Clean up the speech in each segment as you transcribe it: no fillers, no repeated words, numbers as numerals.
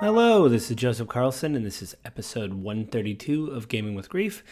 Hello, this is Joseph Carlson, and this is episode 132 of Gaming with Grief,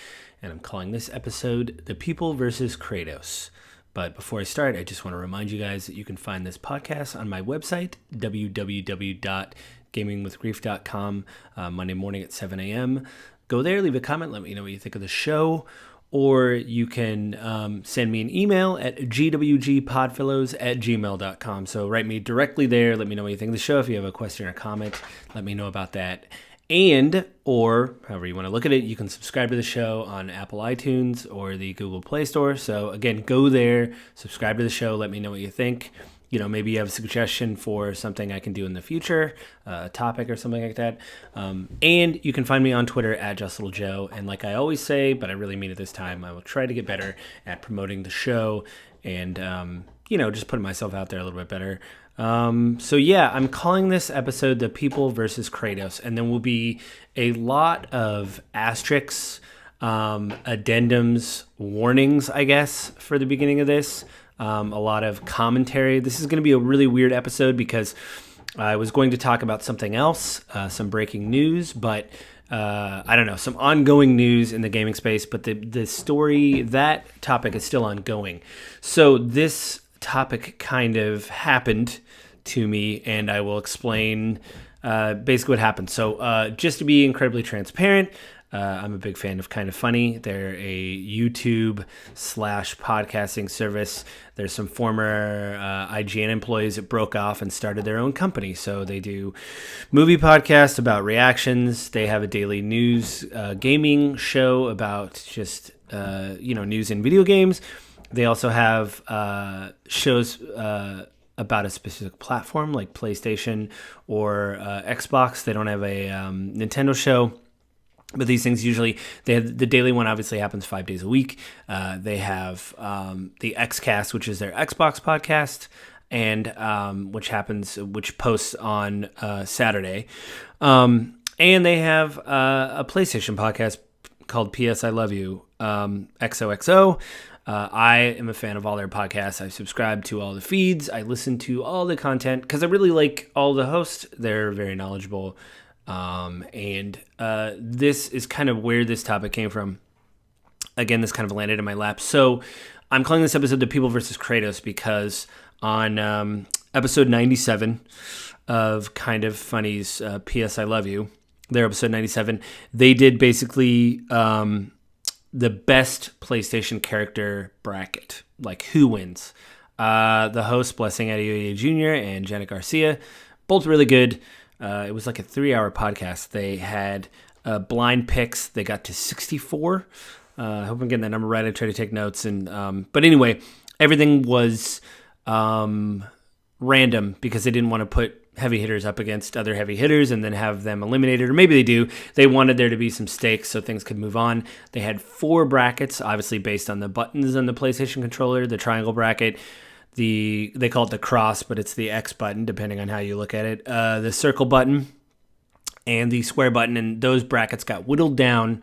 and I'm calling this episode The People versus Kratos. But before I start, I just want to remind you guys that you can find this podcast on my website, www.gamingwithgrief.com, Monday morning at 7 a.m. Go there, leave a comment, let me know what you think of the show, or you can send me an email at gwgpodfellows@gmail.com. So write me directly there. Let me know what you think of the show. If you have a question or comment, let me know about that. And, or however you want to look at it, you can subscribe to the show on Apple iTunes or the Google Play Store. So again, go there, subscribe to the show, let me know what you think. You know, maybe you have a suggestion for something I can do in the future, a topic or something like that. And you can find me on Twitter at JustLittleJoe. And like I always say, but I really mean it this time, I will try to get better at promoting the show and, just putting myself out there a little bit better. So yeah, I'm calling this episode The People versus Kratos. And there will be a lot of asterisks, addendums, warnings, I guess, for the beginning of this. A lot of commentary. This is going to be a really weird episode because I was going to talk about something else, some breaking news, but I don't know, some ongoing news in the gaming space, but the story, that topic is still ongoing. So this topic kind of happened to me, and I will explain basically what happened. So just to be incredibly transparent, I'm a big fan of Kind of Funny. They're a YouTube / podcasting service. There's some former IGN employees that broke off and started their own company. So they do movie podcasts about reactions. They have a daily news gaming show about just, news in video games. They also have shows about a specific platform like PlayStation or Xbox. They don't have a Nintendo show. But these things usually, they have the daily one obviously happens 5 days a week. They have the XCast, which is their Xbox podcast, and which posts on Saturday. And they have a PlayStation podcast called PS I Love You, XOXO. I am a fan of all their podcasts. I subscribe to all the feeds. I listen to all the content because I really like all the hosts. They're very knowledgeable. This is kind of where this topic came from. Again, this kind of landed in my lap. So I'm calling this episode The People versus Kratos because on episode 97 of Kind of Funny's P.S. I Love You, their episode 97, they did basically the best PlayStation character bracket, like who wins. The hosts, Blessing Adeoye Jr. and Janet Garcia, both really good. It was like a 3-hour podcast. They had blind picks. They got to 64. I hope I'm getting that number right. I tried to take notes. But anyway, everything was random because they didn't want to put heavy hitters up against other heavy hitters and then have them eliminated. Or maybe they do. They wanted there to be some stakes so things could move on. They had 4 brackets, obviously based on the buttons on the PlayStation controller, the triangle bracket. They call it the cross, but it's the X button, depending on how you look at it. The circle button and the square button, and those brackets got whittled down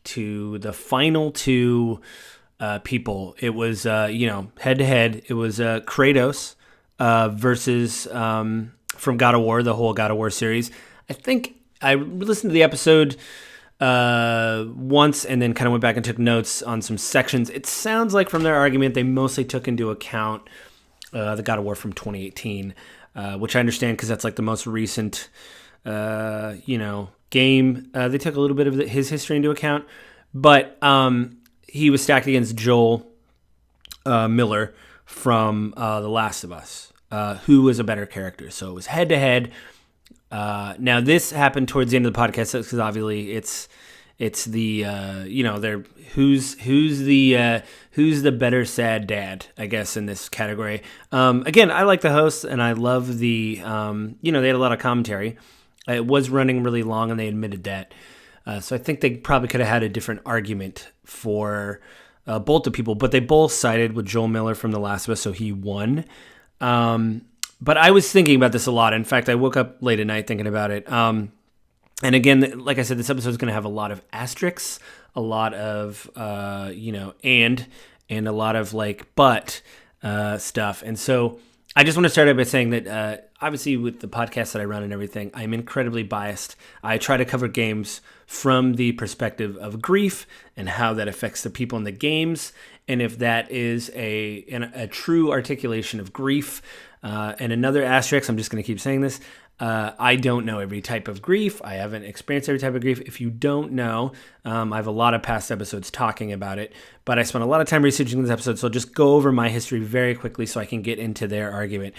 to the final 2 people. It was, head-to-head. It was Kratos versus from God of War, the whole God of War series. I think I listened to the episode once and then kind of went back and took notes on some sections. It sounds like from their argument, they mostly took into account the God of War from 2018, which I understand because that's like the most recent, game. They took a little bit of his history into account, but he was stacked against Joel Miller from The Last of Us, who was a better character. So it was head to head. Now this happened towards the end of the podcast because obviously it's the they're who's the better sad dad, I guess, in this category. Again, I like the hosts and I love the they had a lot of commentary. It was running really long and they admitted that. So I think they probably could have had a different argument for both the people, but they both sided with Joel Miller from The Last of Us, so he won. But I was thinking about this a lot. In fact, I woke up late at night thinking about it. And again, like I said, this episode is going to have a lot of asterisks, a lot of, and a lot of like but stuff. And so I just want to start out by saying that obviously with the podcast that I run and everything, I'm incredibly biased. I try to cover games from the perspective of grief and how that affects the people in the games, and if that is a true articulation of grief. And another asterisk, I'm just going to keep saying this, I don't know every type of grief. I haven't experienced every type of grief. If you don't know, I have a lot of past episodes talking about it, but I spent a lot of time researching this episode, so I'll just go over my history very quickly so I can get into their argument.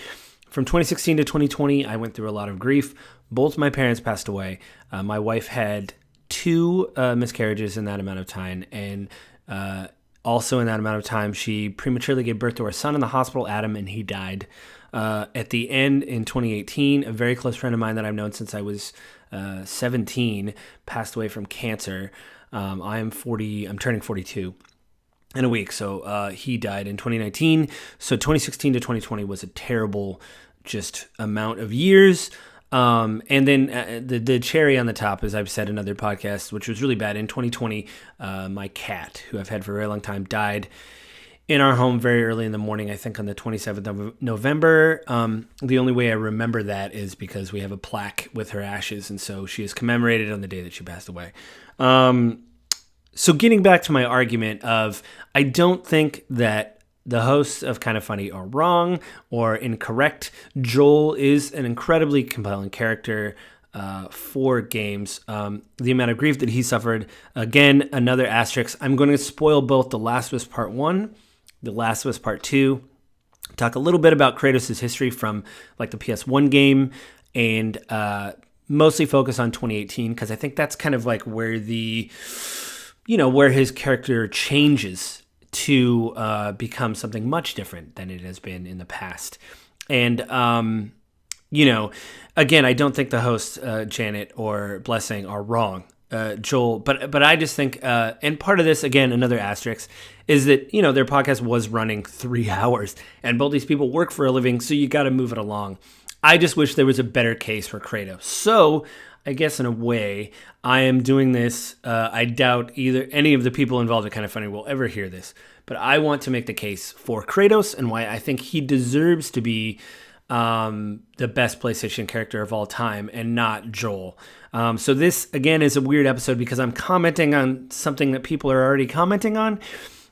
From 2016 to 2020, I went through a lot of grief. Both my parents passed away. My wife had 2 miscarriages in that amount of time, and also in that amount of time, she prematurely gave birth to our son in the hospital, Adam, and he died. At the end in 2018, a very close friend of mine that I've known since I was 17 passed away from cancer. I'm turning 42 in a week, so he died in 2019. So 2016 to 2020 was a terrible just amount of years. And then the cherry on the top, as I've said in other podcasts, which was really bad, in 2020, my cat, who I've had for a very long time, died in our home very early in the morning, I think on the 27th of November. The only way I remember that is because we have a plaque with her ashes, and so she is commemorated on the day that she passed away. So getting back to my argument of, I don't think that the hosts of Kind of Funny are wrong or incorrect. Joel is an incredibly compelling character for games. The amount of grief that he suffered, again, another asterisk. I'm going to spoil both The Last of Us Part 1, The Last of Us Part 2, talk a little bit about Kratos' history from like the PS1 game, and mostly focus on 2018, because I think that's kind of like where where his character changes to become something much different than it has been in the past. And, again, I don't think the hosts, Janet or Blessing, are wrong, Joel, but I just think, and part of this, again, another asterisk, is that, their podcast was running 3 hours, and both these people work for a living, so you got to move it along. I just wish there was a better case for Kratos. So I guess in a way, I am doing this. I doubt any of the people involved at Kind of Funny will ever hear this, but I want to make the case for Kratos and why I think he deserves to be the best PlayStation character of all time and not Joel. So this, again, is a weird episode because I'm commenting on something that people are already commenting on.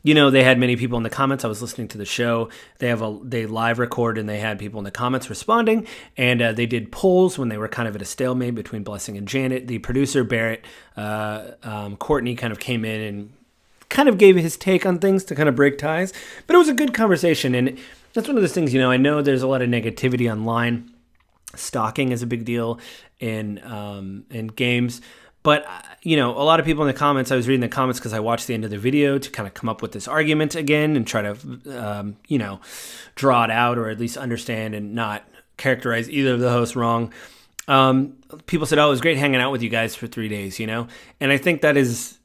They had many people in the comments. I was listening to the show. They live record, and they had people in the comments responding. And they did polls when they were kind of at a stalemate between Blessing and Janet. The producer, Barrett, Courtney, kind of came in and kind of gave his take on things to kind of break ties. But it was a good conversation. And that's one of those things, I know there's a lot of negativity online. Stalking is a big deal in games. But, a lot of people in the comments, I was reading the comments because I watched the end of the video to kind of come up with this argument again and try to, draw it out or at least understand and not characterize either of the hosts wrong. People said, it was great hanging out with you guys for 3 days, And I think that is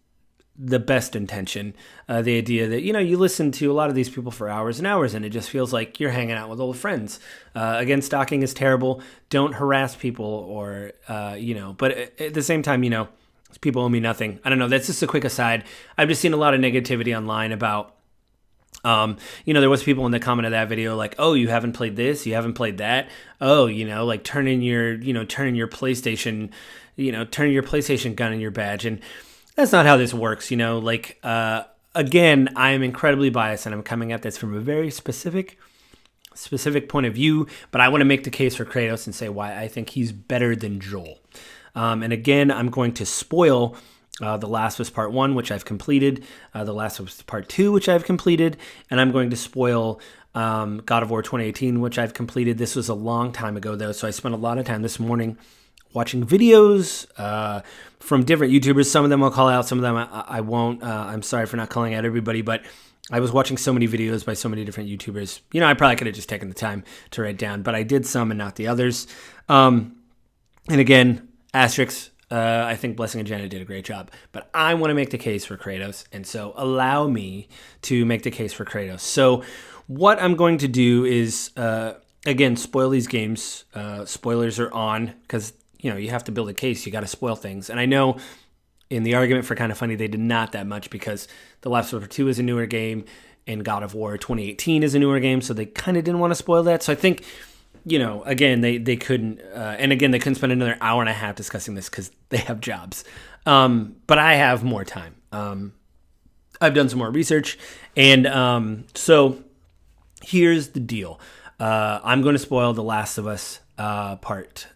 the best intention. The idea that, you listen to a lot of these people for hours and hours and it just feels like you're hanging out with old friends. Again, stalking is terrible. Don't harass people or, but at the same time, people owe me nothing. I don't know. That's just a quick aside. I've just seen a lot of negativity online about, there was people in the comment of that video like, oh, you haven't played this, you haven't played that. Oh, like turn your PlayStation, turn your PlayStation gun in your badge. And that's not how this works, again, I am incredibly biased and I'm coming at this from a very specific point of view, but I want to make the case for Kratos and say why I think he's better than Joel. And again, I'm going to spoil The Last of Us Part 1, which I've completed, The Last of Us Part 2, which I've completed, and I'm going to spoil God of War 2018, which I've completed. This was a long time ago, though, so I spent a lot of time this morning watching videos from different YouTubers. Some of them I'll call out, some of them I won't. I'm sorry for not calling out everybody, but I was watching so many videos by so many different YouTubers. I probably could have just taken the time to write down, but I did some and not the others. And again, asterisks, I think Blessing and Janet did a great job, but I want to make the case for Kratos, and so allow me to make the case for Kratos. So what I'm going to do is, again, spoil these games. Spoilers are on, because you have to build a case. You got to spoil things. And I know in the argument for Kind of Funny, they did not that much because The Last of Us 2 is a newer game. and God of War 2018 is a newer game, so they kind of didn't want to spoil that. So I think, again, they couldn't, and again, they couldn't spend another hour and a half discussing this because they have jobs. But I have more time. I've done some more research, and so here's the deal. I'm going to spoil The Last of Us part.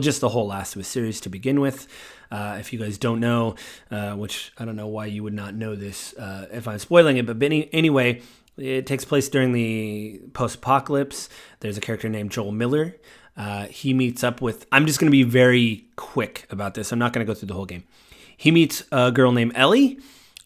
Just the whole Last of Us series to begin with. If you guys don't know, which I don't know why you would not know this if I'm spoiling it, but anyway, it takes place during the post-apocalypse. There's a character named Joel Miller. He meets up with... I'm just going to be very quick about this. I'm not going to go through the whole game. He meets a girl named Ellie,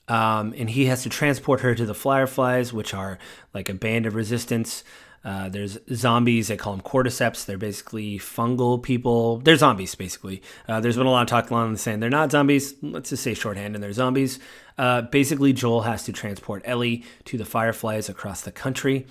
and he has to transport her to the Fireflies, which are like a band of resistance. There's zombies. They call them cordyceps. They're basically fungal people. They're zombies, basically. There's been a lot of talk along saying they're not zombies. Let's just say shorthand, and they're zombies. Basically, Joel has to transport Ellie to the Fireflies across the country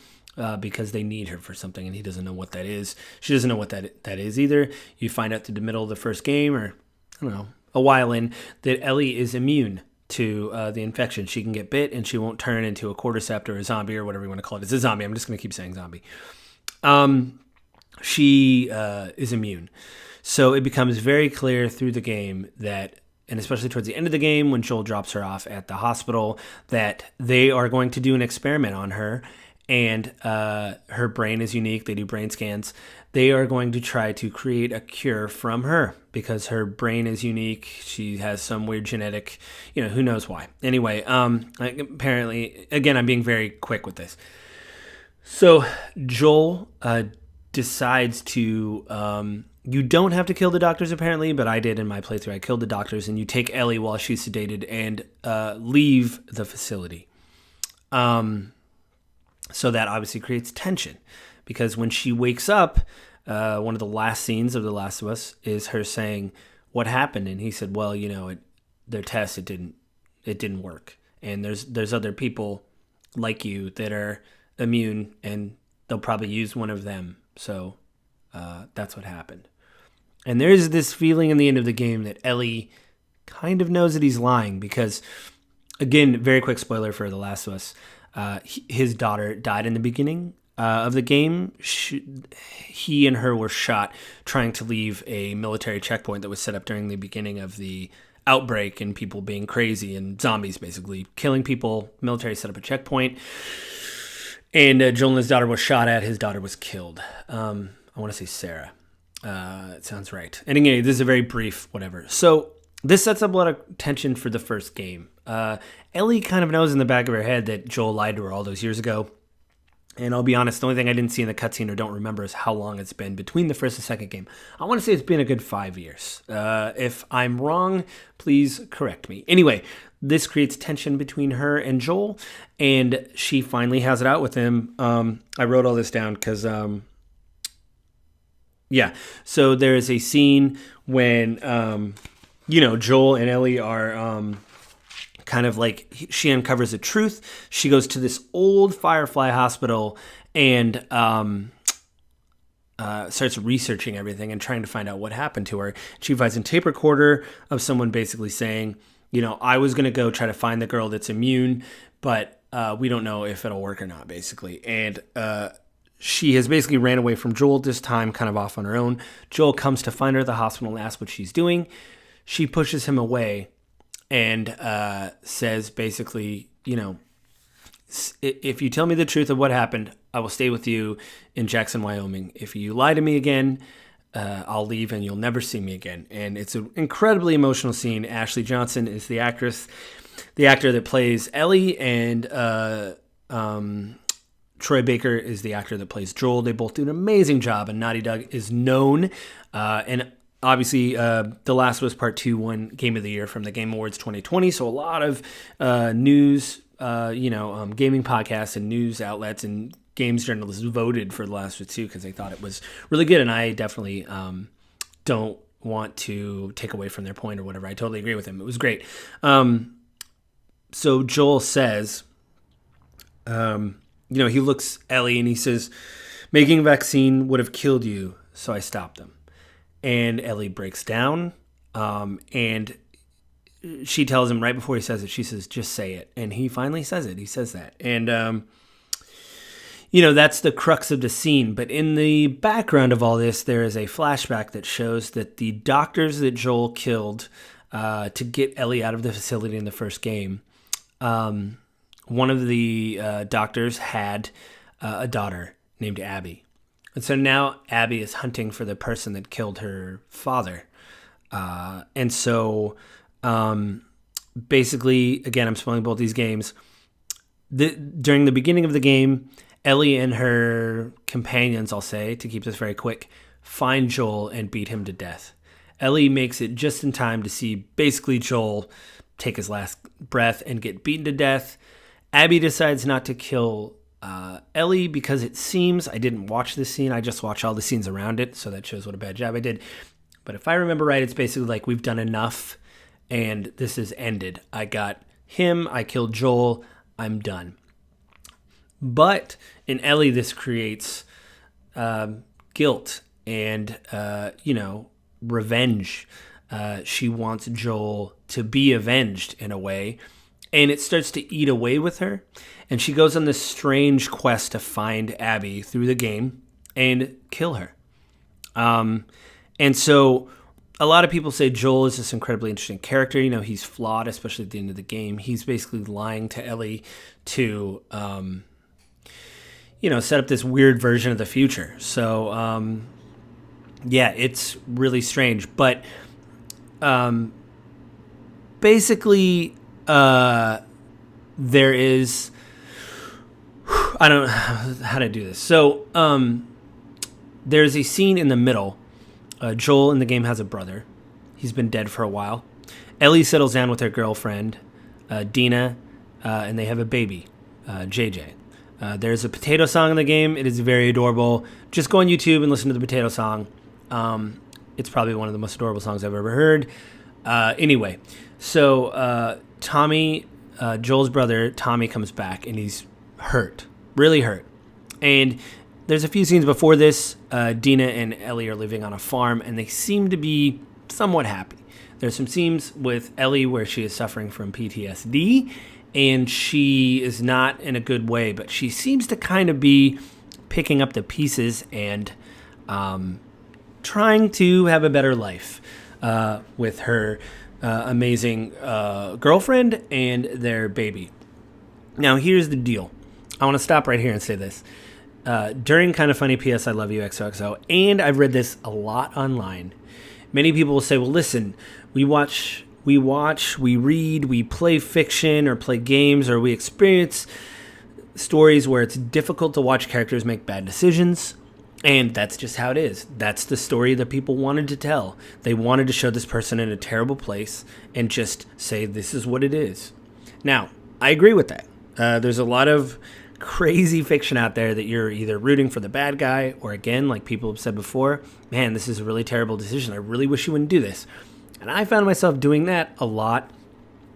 because they need her for something, and he doesn't know what that is. She doesn't know what that is either. You find out through the middle of the first game, or I don't know, a while in, that Ellie is immune to the infection. She can get bit and she won't turn into a cordyceps or a zombie or whatever you want to call it. It's a zombie. I'm just going to keep saying zombie. She is immune. So it becomes very clear through the game that, and especially towards the end of the game when Joel drops her off at the hospital, that they are going to do an experiment on her, and her brain is unique. They do brain scans. They are going to try to create a cure from her because her brain is unique. She has some weird genetic, who knows why. Anyway, apparently, again, I'm being very quick with this. So Joel decides to, you don't have to kill the doctors apparently, but I did in my playthrough. I killed the doctors, and you take Ellie while she's sedated and leave the facility. So that obviously creates tension. Because when she wakes up, one of the last scenes of The Last of Us is her saying, "What happened?" And he said, "Well, their test, it didn't work. And there's other people like you that are immune, and they'll probably use one of them. So that's what happened." And there's this feeling in the end of the game that Ellie kind of knows that he's lying because, again, very quick spoiler for The Last of Us. His daughter died in the beginning of the game. He and her were shot trying to leave a military checkpoint that was set up during the beginning of the outbreak and people being crazy and zombies basically killing people. Military set up a checkpoint, and Joel and his daughter was shot at. His daughter was killed. I want to say Sarah. It sounds right. And again, this is a very brief whatever. So this sets up a lot of tension for the first game. Ellie kind of knows in the back of her head that Joel lied to her all those years ago. And I'll be honest, the only thing I didn't see in the cutscene or don't remember is how long it's been between the first and second game. I want to say it's been a good 5 years. If I'm wrong, please correct me. Anyway, this creates tension between her and Joel, and she finally has it out with him. I wrote all this down because, so there is a scene when, Joel and Ellie are... kind of like she uncovers the truth. She goes to this old Firefly hospital and starts researching everything and trying to find out what happened to her. She finds a tape recorder of someone basically saying, I was going to go try to find the girl that's immune, but we don't know if it'll work or not, basically. And she has basically ran away from Joel this time, kind of off on her own. Joel comes to find her at the hospital and asks what she's doing. She pushes him away and says basically, if you tell me the truth of what happened, I will stay with you in Jackson, Wyoming. If you lie to me again, I'll leave and you'll never see me again. And it's an incredibly emotional scene. Ashley Johnson is the actor that plays Ellie, and Troy Baker is the actor that plays Joel. They both do an amazing job, and Naughty Dog is known. And obviously, The Last of Us Part 2 won Game of the Year from the Game Awards 2020. So a lot of news, gaming podcasts and news outlets and games journalists voted for The Last of Us 2 because they thought it was really good. And I definitely don't want to take away from their point or whatever. I totally agree with him. It was great. So Joel says, he looks at Ellie and he says, "Making a vaccine would have killed you, so I stopped them." And Ellie breaks down, and she tells him right before he says it, she says, just say it. And he finally says it. He says that. And, that's the crux of the scene. But in the background of all this, there is a flashback that shows that the doctors that Joel killed to get Ellie out of the facility in the first game, one of the doctors had a daughter named Abby. And so now Abby is hunting for the person that killed her father. And so basically, again, I'm spoiling both these games. During the beginning of the game, Ellie and her companions, I'll say, to keep this very quick, find Joel and beat him to death. Ellie makes it just in time to see basically Joel take his last breath and get beaten to death. Abby decides not to kill Ellie because it seems, I didn't watch this scene, I just watched all the scenes around it, so that shows what a bad job I did. But if I remember right, it's basically like we've done enough and this is ended. I got him, I killed Joel, I'm done. But in Ellie, this creates guilt and, revenge. She wants Joel to be avenged in a way, and it starts to eat away with her. And she goes on this strange quest to find Abby through the game and kill her. And so a lot of people say Joel is this incredibly interesting character. He's flawed, especially at the end of the game. He's basically lying to Ellie to, set up this weird version of the future. So, it's really strange. But basically, there is... I don't know how to do this. So, there's a scene in the middle. Joel in the game has a brother. He's been dead for a while. Ellie settles down with her girlfriend, Dina, and they have a baby, JJ. There's a potato song in the game. It is very adorable. Just go on YouTube and listen to the potato song. It's probably one of the most adorable songs I've ever heard. Anyway, so Tommy, Joel's brother, Tommy, comes back, and he's hurt, really hurt. And there's a few scenes before this. Dina and Ellie are living on a farm, and they seem to be somewhat happy. There's some scenes with Ellie where she is suffering from PTSD, and she is not in a good way, but she seems to kind of be picking up the pieces and trying to have a better life with her amazing girlfriend and their baby. Now, here's the deal. I want to stop right here and say this. During Kind of Funny PS I Love You XOXO, and I've read this a lot online, many people will say, well, listen, we watch, we read, we play fiction or play games, or we experience stories where it's difficult to watch characters make bad decisions, and that's just how it is. That's the story that people wanted to tell. They wanted to show this person in a terrible place and just say, this is what it is. Now, I agree with that. There's a lot of crazy fiction out there that you're either rooting for the bad guy, or again, like people have said before, man, this is a really terrible decision. I really wish you wouldn't do this. And I found myself doing that a lot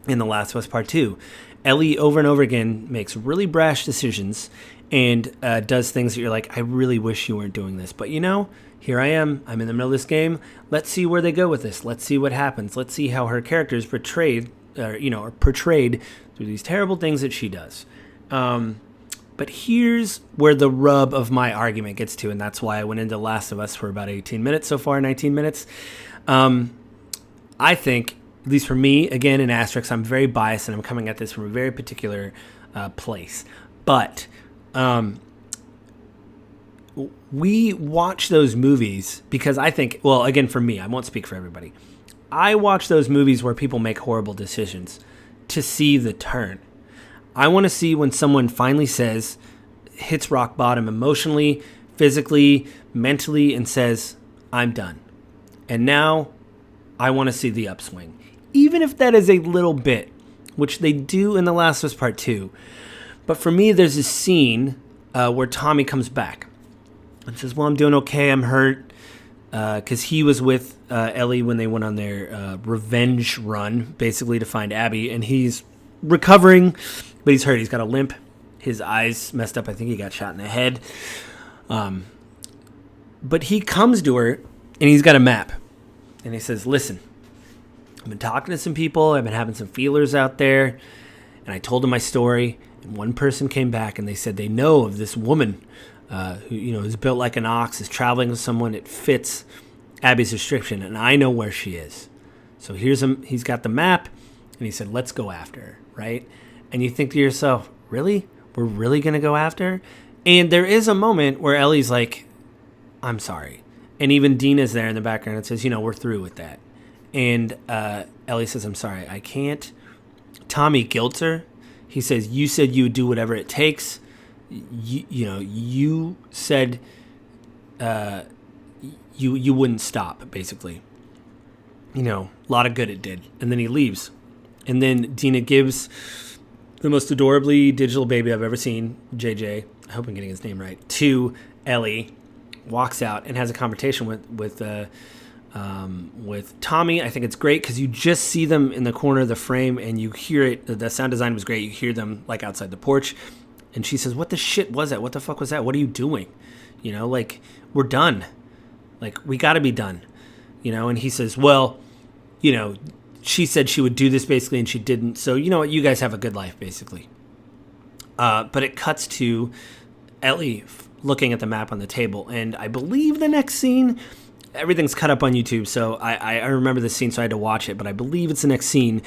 in The Last of Us Part 2. Ellie over and over again makes really brash decisions and does things that you're like, I really wish you weren't doing this. But here I am. I'm in the middle of this game. Let's see where they go with this. Let's see what happens. Let's see how her character is portrayed through these terrible things that she does. But here's where the rub of my argument gets to, and that's why I went into Last of Us for about 18 minutes so far, 19 minutes. I think, at least for me, again, in asterisks, I'm very biased, and I'm coming at this from a very particular place. But we watch those movies because I think, well, again, for me, I won't speak for everybody. I watch those movies where people make horrible decisions to see the turn. I want to see when someone finally hits rock bottom emotionally, physically, mentally, and says, I'm done. And now I want to see the upswing. Even if that is a little bit, which they do in The Last of Us Part 2. But for me, there's a scene where Tommy comes back and says, well, I'm doing okay, I'm hurt. Because he was with Ellie when they went on their revenge run, basically to find Abby. And he's recovering, but he's hurt. He's got a limp. His eyes messed up. I think he got shot in the head. But he comes to her, and he's got a map. And he says, listen, I've been talking to some people. I've been having some feelers out there. And I told them my story. And one person came back and they said they know of this woman who, is built like an ox, is traveling with someone that fits Abby's description. And I know where she is. So he's got the map. And he said, let's go after her, right? And you think to yourself, really? We're really going to go after her? And there is a moment where Ellie's like, I'm sorry. And even Dina's there in the background and says, we're through with that. And Ellie says, I'm sorry, I can't. Tommy guilts her. He says, you said you would do whatever it takes. You said you wouldn't stop, basically. A lot of good it did. And then he leaves. And then Dina gives the most adorably digital baby I've ever seen, JJ, I hope I'm getting his name right, to Ellie, walks out and has a conversation with Tommy. I think it's great because you just see them in the corner of the frame and you hear it. The sound design was great. You hear them like outside the porch. And she says, what the shit was that? What the fuck was that? What are you doing? We're done. We got to be done. And he says, well, she said she would do this basically and she didn't. So you know what? You guys have a good life basically. But it cuts to Ellie looking at the map on the table. And I believe the next scene, everything's cut up on YouTube. So I remember the scene, so I had to watch it. But I believe it's the next scene.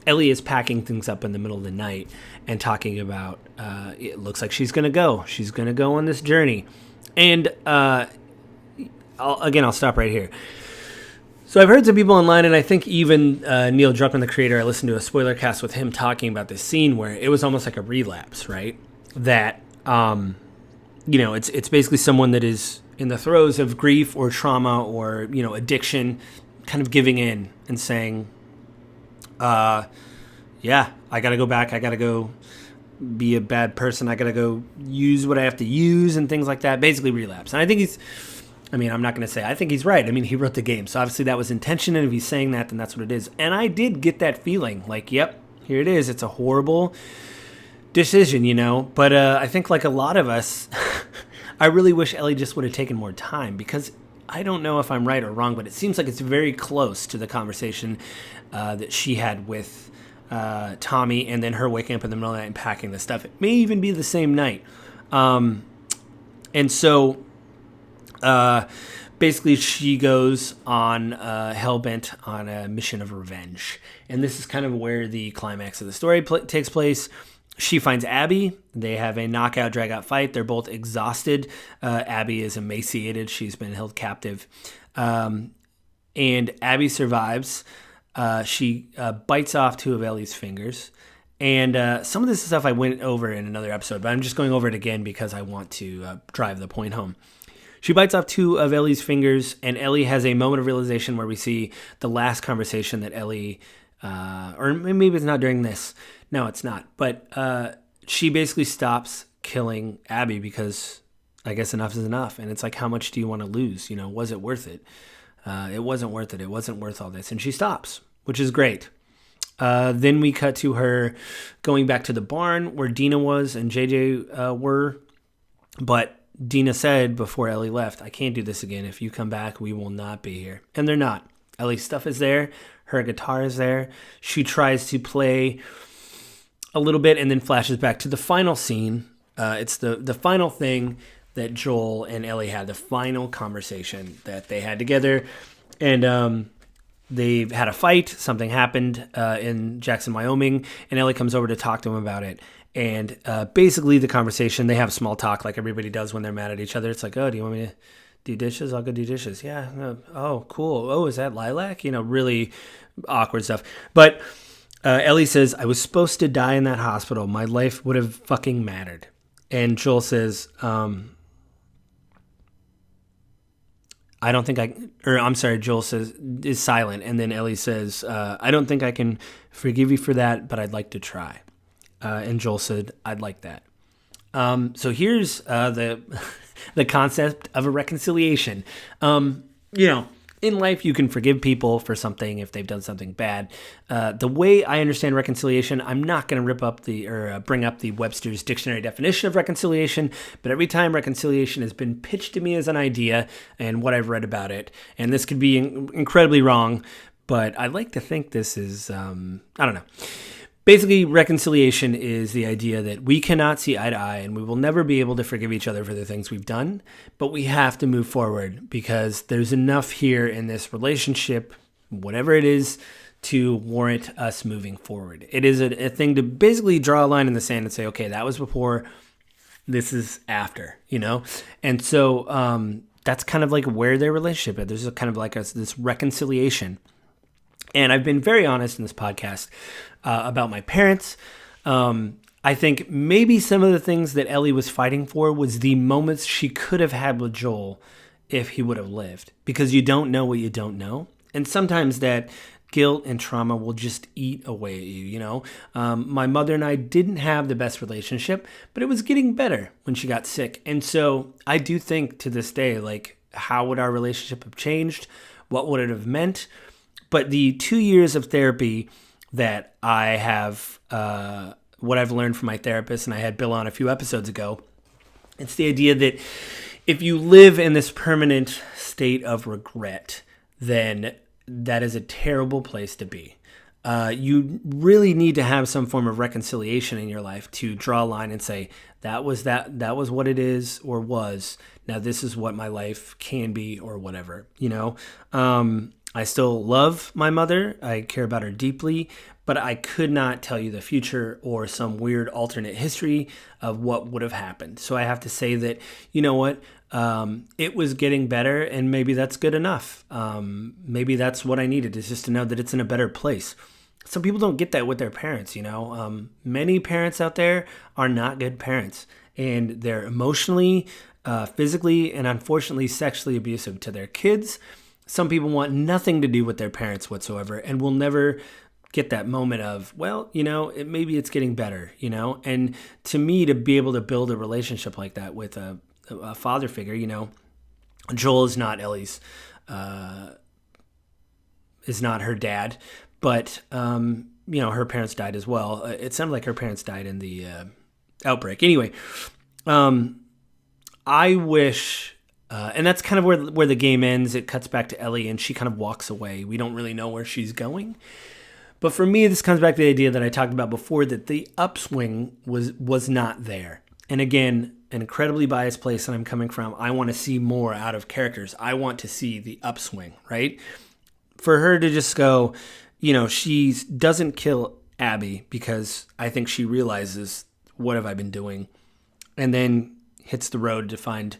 Ellie is packing things up in the middle of the night and talking about, it looks like she's going to go. She's going to go on this journey. And I'll stop right here. So I've heard some people online, and I think even Neil Druckmann, the creator, I listened to a spoiler cast with him talking about this scene where it was almost like a relapse, right? That, it's basically someone that is in the throes of grief or trauma or, addiction, kind of giving in and saying, I got to go back. I got to go be a bad person. I got to go use what I have to use and things like that. Basically relapse. And I think I'm not going to say I think he's right. he wrote the game. So obviously that was intention. And if he's saying that, then that's what it is. And I did get that feeling like, yep, here it is. It's a horrible decision, But I think like a lot of us, I really wish Ellie just would have taken more time because I don't know if I'm right or wrong, but it seems like it's very close to the conversation that she had with Tommy and then her waking up in the middle of the night and packing the stuff. It may even be the same night. And so basically she goes on hellbent on a mission of revenge. And this is kind of where the climax of the story takes place. She finds Abby. They have a knockout, drag-out fight. They're both exhausted. Abby is emaciated. She's been held captive. And Abby survives. She bites off 2 of Ellie's fingers. And some of this stuff I went over in another episode, but I'm just going over it again because I want to drive the point home. She bites off 2 of Ellie's fingers, and Ellie has a moment of realization where we see the last conversation that Ellie, or maybe it's not during this. No, it's not. But she basically stops killing Abby because I guess enough is enough. And it's like, how much do you want to lose? Was it worth it? It wasn't worth it. It wasn't worth all this. And she stops, which is great. Then we cut to her going back to the barn where Dina was and JJ were. But Dina said before Ellie left, I can't do this again. If you come back, we will not be here. And they're not. Ellie's stuff is there. Her guitar is there. She tries to play a little bit and then flashes back to the final scene. It's the final thing that Joel and Ellie had, the final conversation that they had together. And they've had a fight. Something happened in Jackson, Wyoming. And Ellie comes over to talk to him about it. And basically the conversation, they have small talk like everybody does when they're mad at each other. It's like, oh, do you want me to do dishes? I'll go do dishes. Yeah. No. Oh, cool. Oh, is that lilac? Really awkward stuff. But Ellie says, I was supposed to die in that hospital. My life would have fucking mattered. And Joel says, Joel says, is silent. And then Ellie says, I don't think I can forgive you for that, but I'd like to try. And Joel said, I'd like that. So here's the concept of a reconciliation. In life, you can forgive people for something if they've done something bad. The way I understand reconciliation, I'm not going to bring up the Webster's Dictionary definition of reconciliation, but every time reconciliation has been pitched to me as an idea and what I've read about it, and this could be incredibly wrong, But I like to think this is, I don't know. Basically, reconciliation is the idea that we cannot see eye to eye and we will never be able to forgive each other for the things we've done, but we have to move forward because there's enough here in this relationship, whatever it is, to warrant us moving forward. It is a thing to basically draw a line in the sand and say, okay, that was before, this is after, And so that's kind of like where their relationship is. There's a kind of like this reconciliation. And I've been very honest in this podcast about my parents. I think maybe some of the things that Ellie was fighting for was the moments she could have had with Joel if he would have lived. Because you don't know what you don't know. And sometimes that guilt and trauma will just eat away at you, My mother and I didn't have the best relationship, but it was getting better when she got sick. And so I do think to this day, like, how would our relationship have changed? What would it have meant? But the 2 years of therapy that I have, what I've learned from my therapist, and I had Bill on a few episodes ago, it's the idea that if you live in this permanent state of regret, then that is a terrible place to be. You really need to have some form of reconciliation in your life to draw a line and say, that was what it is or was. Now this is what my life can be or whatever, I still love my mother. I care about her deeply, but I could not tell you the future or some weird alternate history of what would have happened. So I have to say that, it was getting better, and maybe that's good enough. Maybe that's what I needed, is just to know that it's in a better place. Some people don't get that with their parents, Many parents out there are not good parents, and they're emotionally, physically, and unfortunately sexually abusive to their kids. Some people want nothing to do with their parents whatsoever and will never get that moment of, well, maybe it's getting better, And to me, to be able to build a relationship like that with a father figure, Joel is not Ellie's, is not her dad, but, her parents died as well. It sounded like her parents died in the outbreak. Anyway, I wish... and that's kind of where the game ends. It cuts back to Ellie, and she kind of walks away. We don't really know where she's going. But for me, this comes back to the idea that I talked about before, that the upswing was not there. And again, an incredibly biased place that I'm coming from. I want to see more out of characters. I want to see the upswing, right? For her to just go, she doesn't kill Abby because I think she realizes, what have I been doing? And then hits the road to find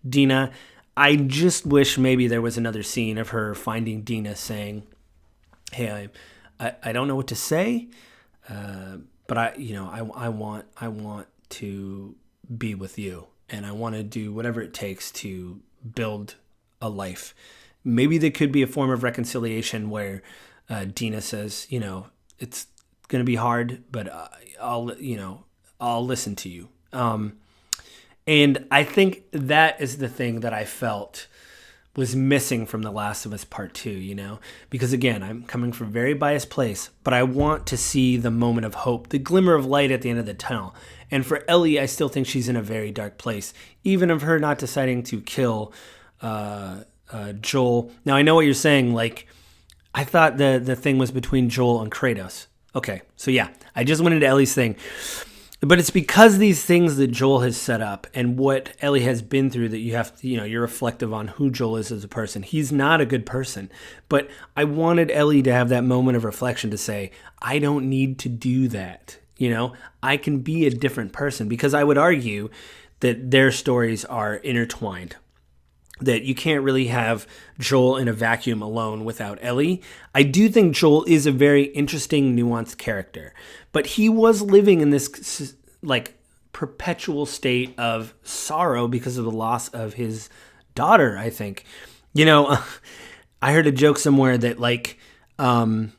Dina. I just wish maybe there was another scene of her finding Dina saying, hey, I don't know what to say, but I want to be with you, and I want to do whatever it takes to build a life. Maybe there could be a form of reconciliation where Dina says, it's going to be hard, but I'll listen to you. And I think that is the thing that I felt was missing from The Last of Us Part 2, Because again, I'm coming from a very biased place, but I want to see the moment of hope, the glimmer of light at the end of the tunnel. And for Ellie, I still think she's in a very dark place, even of her not deciding to kill Joel. Now, I know what you're saying, like, I thought the thing was between Joel and Kratos. Okay, so yeah, I just went into Ellie's thing. But it's because these things that Joel has set up and what Ellie has been through that you have to, you're reflective on who Joel is as a person. He's not a good person. But I wanted Ellie to have that moment of reflection to say, I don't need to do that. I can be a different person, because I would argue that their stories are intertwined. That you can't really have Joel in a vacuum alone without Ellie. I do think Joel is a very interesting, nuanced character, but he was living in this like perpetual state of sorrow because of the loss of his daughter, I think. I heard a joke somewhere that like, what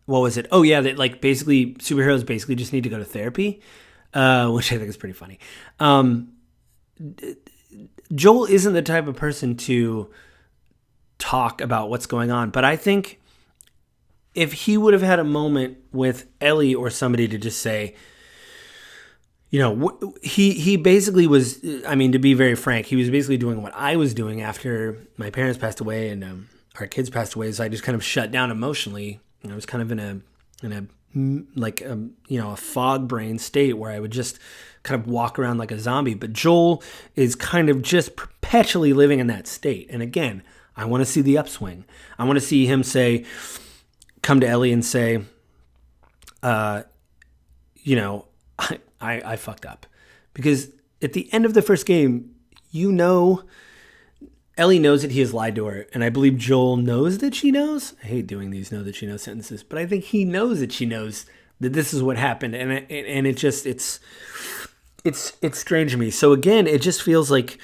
was it? Oh yeah, that like basically superheroes basically just need to go to therapy, which I think is pretty funny. Joel isn't the type of person to talk about what's going on, but I think if he would have had a moment with Ellie or somebody to just say, he basically was, I mean, to be very frank, he was basically doing what I was doing after my parents passed away, and our kids passed away is I just kind of shut down emotionally. I was kind of in a like a fog brain state where I would just kind of walk around like a zombie. But Joel is kind of just perpetually living in that state. And again, I want to see the upswing. I want to see him come to Ellie and say, I fucked up. Because at the end of the first game, Ellie knows that he has lied to her, and I believe Joel knows that she knows. I hate doing these know that she knows sentences, but I think he knows that she knows that this is what happened, and it's strange to me. So again, it just feels like,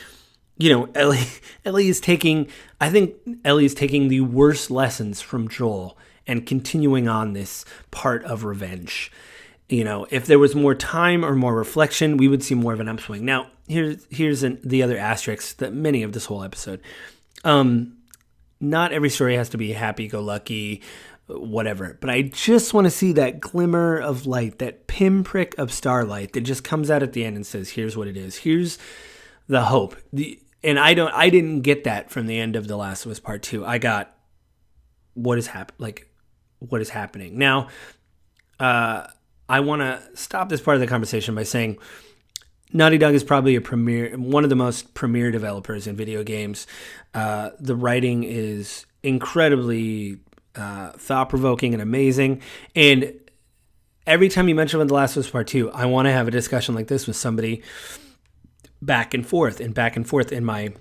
Ellie is taking the worst lessons from Joel and continuing on this part of revenge. If there was more time or more reflection, we would see more of an upswing. Now, here's the other asterisk that many of this whole episode. Not every story has to be happy-go-lucky, whatever. But I just want to see that glimmer of light, that pinprick of starlight that just comes out at the end and says, "Here's what it is. Here's the hope." And I didn't get that from the end of The Last of Us Part 2. I got what is happening now. I want to stop this part of the conversation by saying Naughty Dog is probably one of the most premier developers in video games. The writing is incredibly thought-provoking and amazing. And every time you mention The Last of Us Part 2, I want to have a discussion like this with somebody back and forth, and my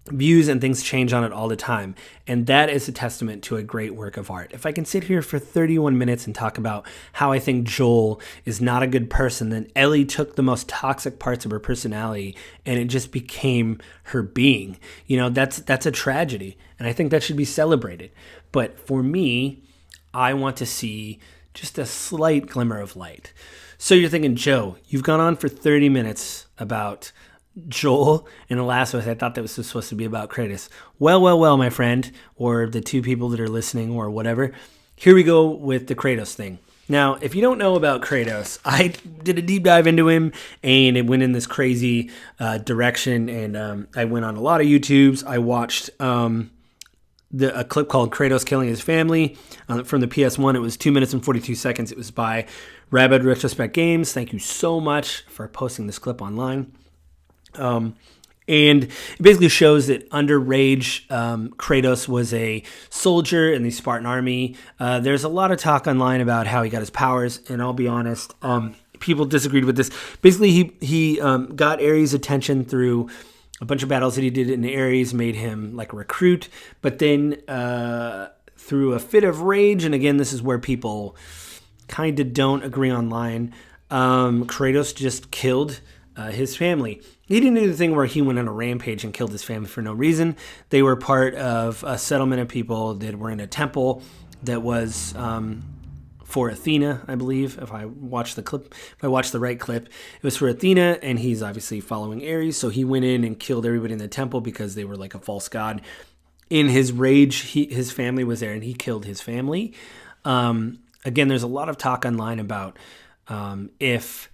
views and things change on it all the time. And that is a testament to a great work of art. If I can sit here for 31 minutes and talk about how I think Joel is not a good person, then Ellie took the most toxic parts of her personality and it just became her being. That's a tragedy. And I think that should be celebrated. But for me, I want to see just a slight glimmer of light. So you're thinking, Joe, you've gone on for 30 minutes about Joel in The Last of Us. I thought that was supposed to be about Kratos. Well, my friend, or the two people that are listening or whatever. Here we go with the Kratos thing. Now, if you don't know about Kratos, I did a deep dive into him, and it went in this crazy direction, and I went on a lot of YouTubes. I watched a clip called Kratos Killing His Family from the PS1. It was 2 minutes and 42 seconds. It was by Rabid Retrospect Games. Thank you so much for posting this clip online. And it basically shows that under Rage, Kratos was a soldier in the Spartan army. There's a lot of talk online about how he got his powers, and I'll be honest, people disagreed with this. Basically, he got Ares' attention through a bunch of battles that he did in Ares, made him like a recruit, but then through a fit of rage, and again, this is where people kind of don't agree online, Kratos just killed his family. He didn't do the thing where he went on a rampage and killed his family for no reason. They were part of a settlement of people that were in a temple that was for Athena, I believe. If I watched the right clip, it was for Athena, and he's obviously following Ares. So he went in and killed everybody in the temple because they were like a false god. In his rage, his family was there, and he killed his family. Again, there's a lot of talk online about if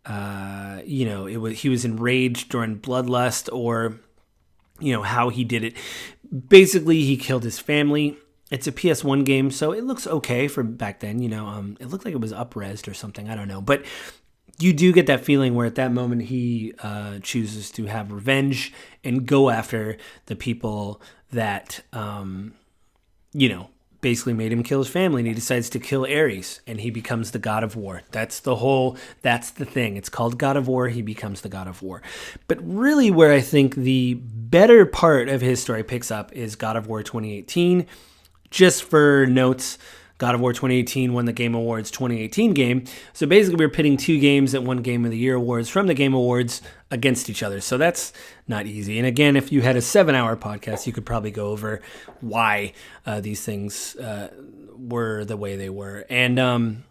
he was enraged during bloodlust, or how he did it. Basically, he killed his family. It's a PS1 game, so it looks okay for back then. It looked like it was up-resed or something. I don't know, but you do get that feeling where at that moment he chooses to have revenge and go after the people that basically made him kill his family, and he decides to kill Ares, and he becomes the god of war. That's the thing. It's called God of War. He becomes the god of war. But really where I think the better part of his story picks up is God of War 2018. Just for notes, God of War 2018 won the Game Awards 2018 game. So basically we're pitting two games that won Game of the Year awards from the Game Awards against each other. So that's not easy. And again, if you had a 7-hour podcast, you could probably go over why these things were the way they were. And,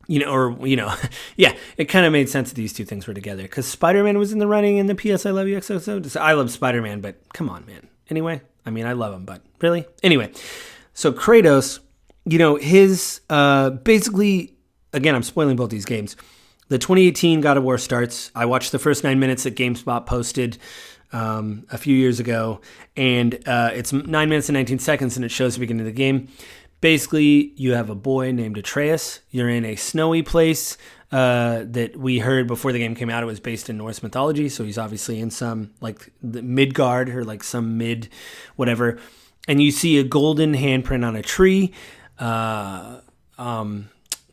yeah, it kind of made sense that these two things were together, because Spider-Man was in the running in the PS I Love You XOXO. I love Spider-Man, but come on, man. Anyway, I mean, I love him, but really? Anyway, so Kratos, his basically, again, I'm spoiling both these games. The 2018 God of War starts. I watched the first 9 minutes that GameSpot posted a few years ago, and it's 9 minutes and 19 seconds, and it shows the beginning of the game. Basically, you have a boy named Atreus. You're in a snowy place that we heard before the game came out. It was based in Norse mythology, so he's obviously in some like the Midgard or like some mid whatever. And you see a golden handprint on a tree.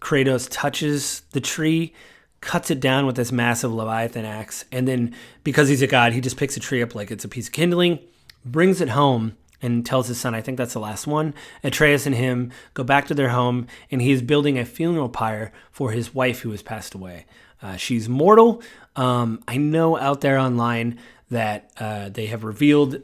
Kratos touches the tree, cuts it down with this massive Leviathan axe, and then because he's a god, he just picks a tree up like it's a piece of kindling, brings it home, and tells his son, I think that's the last one, Atreus and him go back to their home, and he is building a funeral pyre for his wife who has passed away. She's mortal. I know out there online that they have revealed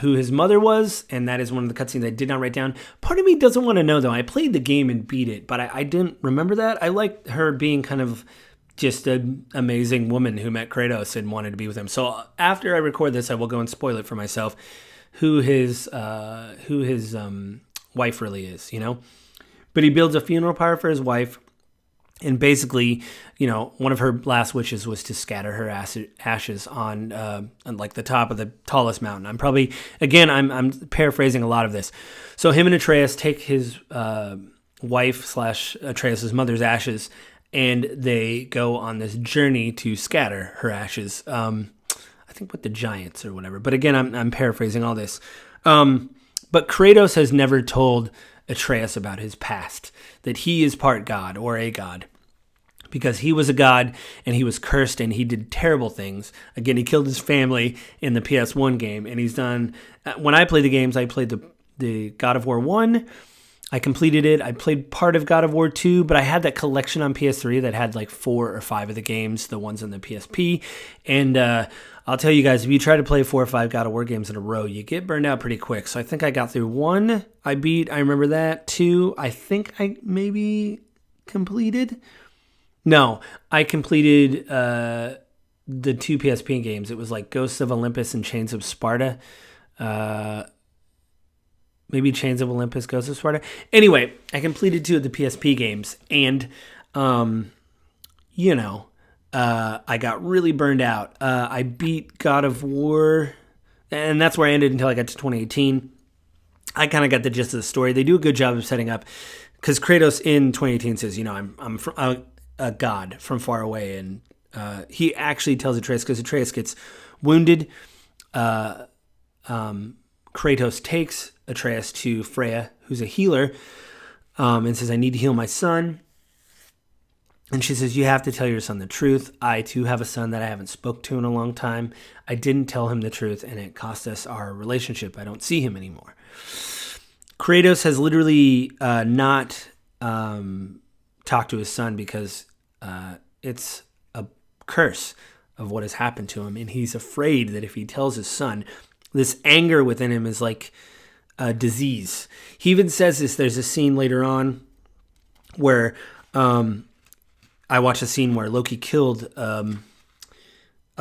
who his mother was, and that is one of the cutscenes I did not write down. Part of me doesn't want to know, though. I played the game and beat it, but I didn't remember that. I liked her being kind of just an amazing woman who met Kratos and wanted to be with him. So after I record this, I will go and spoil it for myself who his wife really is, you know? But he builds a funeral pyre for his wife, and basically, you know, one of her last wishes was to scatter her ashes on like the top of the tallest mountain. I'm paraphrasing a lot of this. So him and Atreus take his wife / Atreus' mother's ashes, and they go on this journey to scatter her ashes. I think with the giants or whatever. But again, I'm paraphrasing all this. But Kratos has never told Atreus about his past, that he is part god or a god, because he was a god and he was cursed and he did terrible things. Again, he killed his family in the PS1 game, and he's done. When I play the games, I played the God of War 1. I completed it. I played part of God of War 2, but I had that collection on PS3 that had like 4 or 5 of the games, the ones on the PSP. And I'll tell you guys, if you try to play 4 or 5 God of War games in a row, you get burned out pretty quick. So I think I got through 1. I remember that. 2, I think I maybe completed. No, I completed the 2 PSP games. It was like Ghosts of Olympus and Chains of Sparta. Maybe Chains of Olympus, Ghosts of Sparta. Anyway, I completed 2 of the PSP games, and, I got really burned out. I beat God of War, and that's where I ended until I got to 2018. I kind of got the gist of the story. They do a good job of setting up, because Kratos in 2018 says, I'm a god from far away, and he actually tells Atreus, because Atreus gets wounded. Kratos takes Atreus to Freya, who's a healer, and says, I need to heal my son. And she says, you have to tell your son the truth. I, too, have a son that I haven't spoke to in a long time. I didn't tell him the truth, and it cost us our relationship. I don't see him anymore. Kratos has literally not talked to his son because it's a curse of what has happened to him, and he's afraid that if he tells his son, this anger within him is like a disease. He even says this. There's a scene later on where I watched a scene where Loki killed a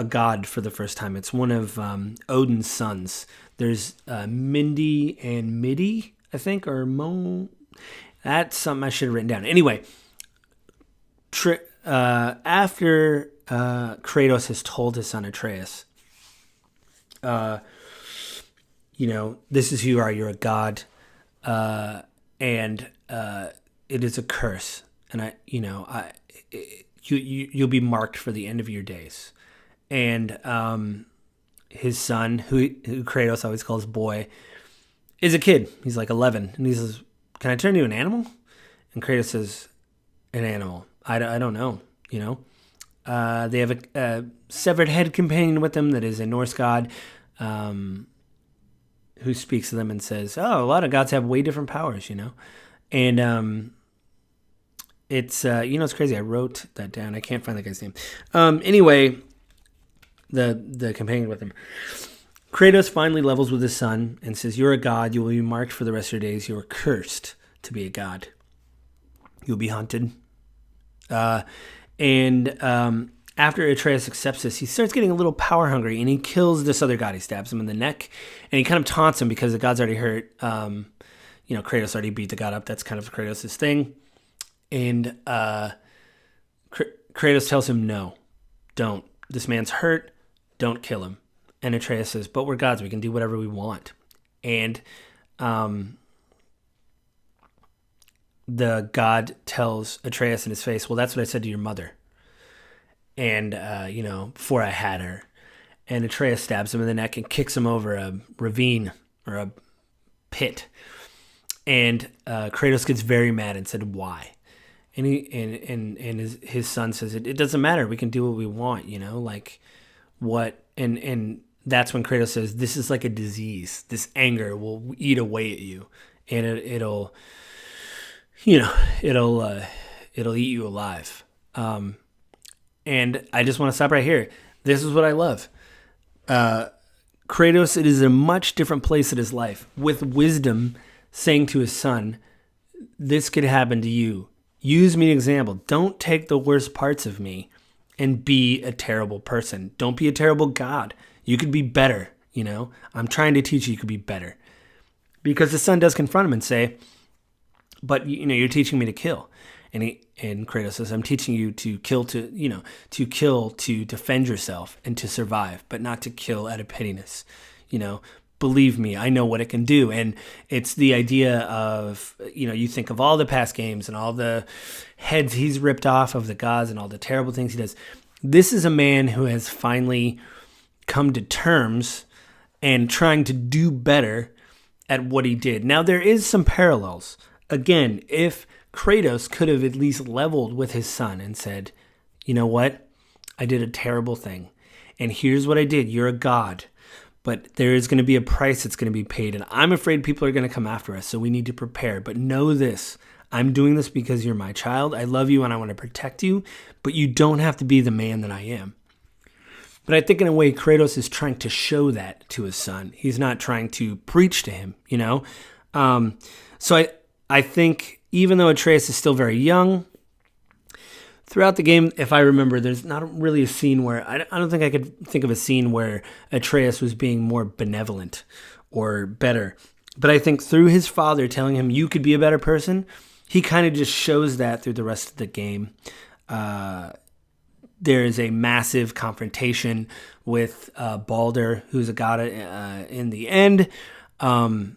god for the first time. It's one of Odin's sons. There's Mindy and Midi, I think, or Mo. That's something I should have written down. Anyway, after Kratos has told his son Atreus, this is who you are. You're a god, and it is a curse. And you'll be marked for the end of your days. And his son, who Kratos always calls boy, is a kid. He's like 11, and he says, "Can I turn you an animal?" And Kratos says, "An animal? I don't know. They have a severed head companion with them that is a Norse god." Who speaks to them and says, "Oh, a lot of gods have way different powers, And it's it's crazy. I wrote that down. I can't find the guy's name. Anyway, the companion with him, Kratos finally levels with his son and says, "You're a god. You will be marked for the rest of your days. You are cursed to be a god. You'll be hunted." After Atreus accepts this, he starts getting a little power hungry, and he kills this other god. He stabs him in the neck, and he kind of taunts him because the god's already hurt. Kratos already beat the god up. That's kind of Kratos' thing. And Kratos tells him, no, don't. This man's hurt. Don't kill him. And Atreus says, but we're gods. We can do whatever we want. And the god tells Atreus in his face, well, that's what I said to your mother. And, before I had her. And Atreus stabs him in the neck and kicks him over a ravine or a pit. And Kratos gets very mad and said, why? And his son says, it doesn't matter. We can do what we want, like what? And that's when Kratos says, this is like a disease. This anger will eat away at you, and it'll eat you alive. And I just want to stop right here. This is what I love. Kratos, it is a much different place in his life, with wisdom saying to his son, this could happen to you. Use me as an example. Don't take the worst parts of me and be a terrible person. Don't be a terrible god. You could be better, I'm trying to teach you could be better. Because the son does confront him and say, but, you're teaching me to kill. And Kratos says, I'm teaching you to kill to defend yourself and to survive, but not to kill out of pettiness. Believe me, I know what it can do. And it's the idea of, you think of all the past games and all the heads he's ripped off of the gods and all the terrible things he does. This is a man who has finally come to terms and trying to do better at what he did. Now, there is some parallels. Again, if Kratos could have at least leveled with his son and said, you know what? I did a terrible thing. And here's what I did. You're a god. But there is going to be a price that's going to be paid. And I'm afraid people are going to come after us. So we need to prepare. But know this. I'm doing this because you're my child. I love you and I want to protect you. But you don't have to be the man that I am. But I think in a way, Kratos is trying to show that to his son. He's not trying to preach to him, So I think even though Atreus is still very young, throughout the game, if I remember, there's not really a scene where, I don't think I could think of a scene where Atreus was being more benevolent or better. But I think through his father telling him, you could be a better person, he kind of just shows that through the rest of the game. There is a massive confrontation with Balder, who's a god in the end. And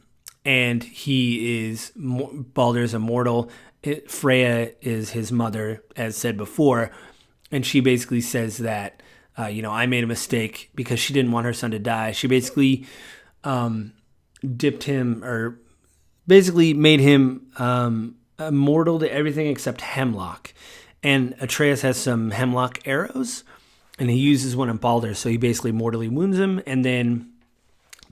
Balder's immortal. Freya is his mother, as said before. And she basically says that, I made a mistake because she didn't want her son to die. She basically dipped him, or basically made him immortal to everything except hemlock. And Atreus has some hemlock arrows, and he uses one on Balder, so he basically mortally wounds him, and then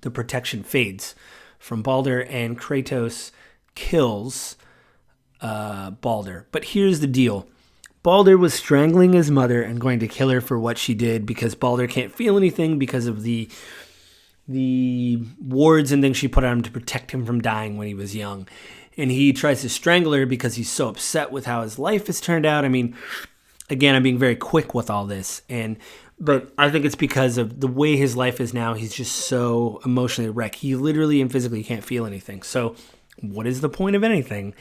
the protection fades from Balder, and Kratos kills Balder. But here's the deal. Balder was strangling his mother and going to kill her for what she did, because Balder can't feel anything because of the wards and things she put on him to protect him from dying when he was young. And he tries to strangle her because he's so upset with how his life has turned out. I mean, again, I'm being very quick with all this. But I think it's because of the way his life is now. He's just so emotionally wrecked. He literally and physically can't feel anything. So what is the point of anything?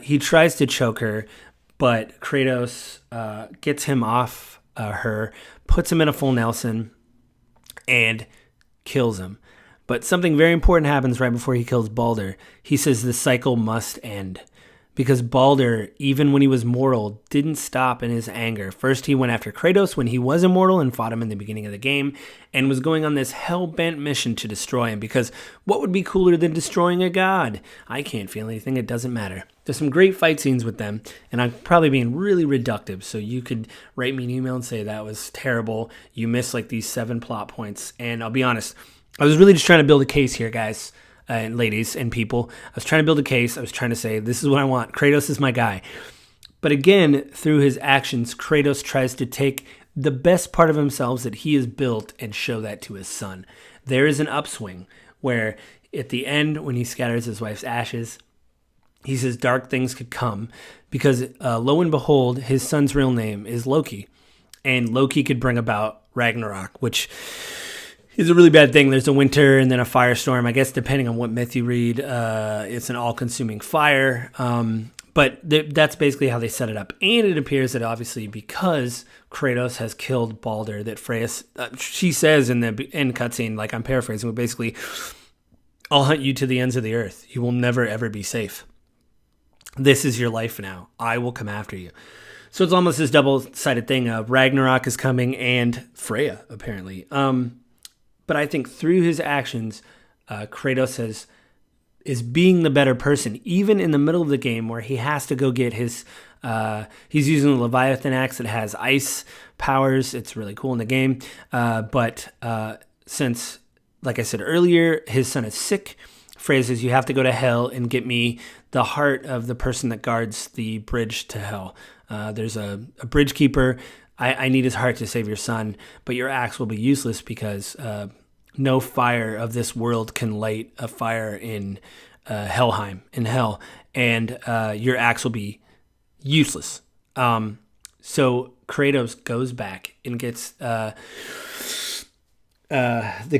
He tries to choke her, but Kratos gets him off her, puts him in a full Nelson, and kills him. But something very important happens right before he kills Balder. He says the cycle must end. Because Balder, even when he was mortal, didn't stop in his anger. First, he went after Kratos when he was immortal and fought him in the beginning of the game, and was going on this hell-bent mission to destroy him. Because what would be cooler than destroying a god? I can't feel anything. It doesn't matter. There's some great fight scenes with them, and I'm probably being really reductive, so you could write me an email and say that was terrible. You missed like these 7 plot points. And I'll be honest, I was really just trying to build a case here, guys. And ladies and people, I was trying to build a case. I was trying to say, this is what I want. Kratos is my guy. But again, through his actions, Kratos tries to take the best part of himself that he has built and show that to his son. There is an upswing where at the end, when he scatters his wife's ashes, he says dark things could come because lo and behold, his son's real name is Loki. And Loki could bring about Ragnarok, which is a really bad thing. There's a winter and then a firestorm. I guess depending on what myth you read, it's an all-consuming fire. But that's basically how they set it up. And it appears that obviously because Kratos has killed Baldur, that Freya, she says in the end cutscene, like I'm paraphrasing, but basically, I'll hunt you to the ends of the earth. You will never, ever be safe. This is your life now. I will come after you. So it's almost this double-sided thing of Ragnarok is coming and Freya, apparently. But I think through his actions, Kratos is being the better person, even in the middle of the game where he has to go get his... he's using the Leviathan axe that has ice powers. It's really cool in the game. But since, like I said earlier, his son is sick, Freya says, you have to go to hell and get me the heart of the person that guards the bridge to hell. There's a bridge keeper. I need his heart to save your son, but your axe will be useless because no fire of this world can light a fire in Helheim, in hell, and your axe will be useless. So Kratos goes back and gets the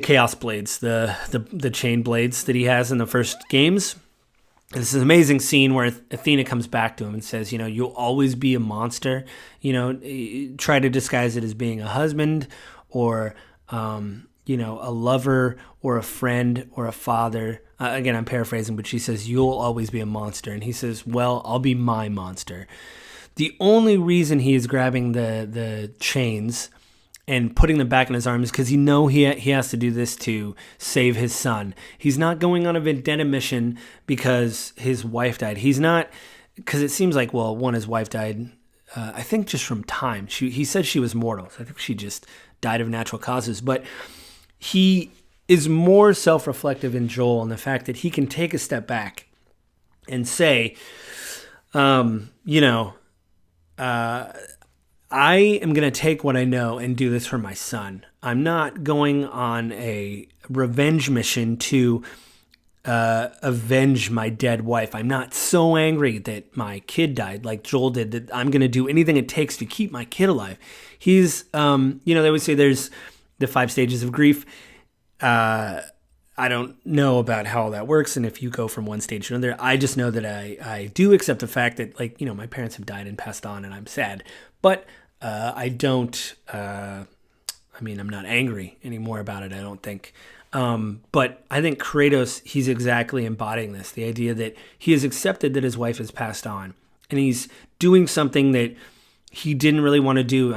Chaos Blades, the chain blades that he has in the first games. This is an amazing scene where Athena comes back to him and says, you'll always be a monster. Try to disguise it as being a husband or, a lover or a friend or a father. Again, I'm paraphrasing, but she says, you'll always be a monster. And he says, well, I'll be my monster. The only reason he is grabbing the chains and putting them back in his arms because he has to do this to save his son. He's not going on a vendetta mission because his wife died. He's not, because it seems like, his wife died, I think just from time. He said she was mortal. So I think she just died of natural causes. But he is more self-reflective in Joel and the fact that he can take a step back and say, I am going to take what I know and do this for my son. I'm not going on a revenge mission to avenge my dead wife. I'm not so angry that my kid died like Joel did that I'm going to do anything it takes to keep my kid alive. He's, they always say there's the 5 stages of grief. I don't know about how all that works and if you go from one stage to another. I just know that I do accept the fact that, my parents have died and passed on and I'm sad. But I don't, I'm not angry anymore about it, I don't think. But I think Kratos, he's exactly embodying this, the idea that he has accepted that his wife has passed on and he's doing something that he didn't really want to do.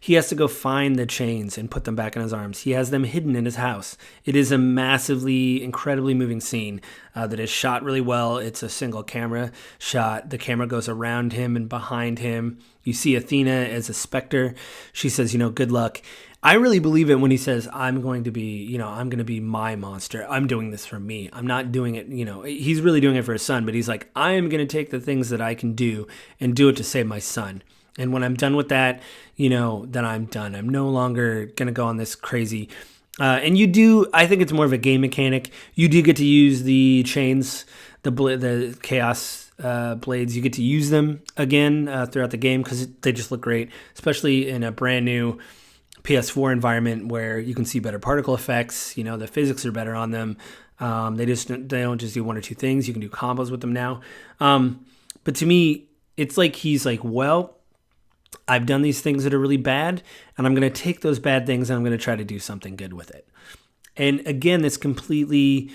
He has to go find the chains and put them back in his arms. He has them hidden in his house. It is a massively, incredibly moving scene that is shot really well. It's a single camera shot. The camera goes around him and behind him. You see Athena as a specter. She says, good luck. I really believe it when he says, I'm going to be my monster. I'm doing this for me. I'm not doing it, he's really doing it for his son, but he's like, I am going to take the things that I can do and do it to save my son. And when I'm done with that, then I'm done. I'm no longer going to go on this crazy. And I think it's more of a game mechanic. You do get to use the chains, the Chaos blades. You get to use them again throughout the game because they just look great, especially in a brand new PS4 environment where you can see better particle effects. The physics are better on them. They don't just do one or two things. You can do combos with them now. But to me, it's like he's like, well, I've done these things that are really bad, and I'm going to take those bad things and I'm going to try to do something good with it. And again, he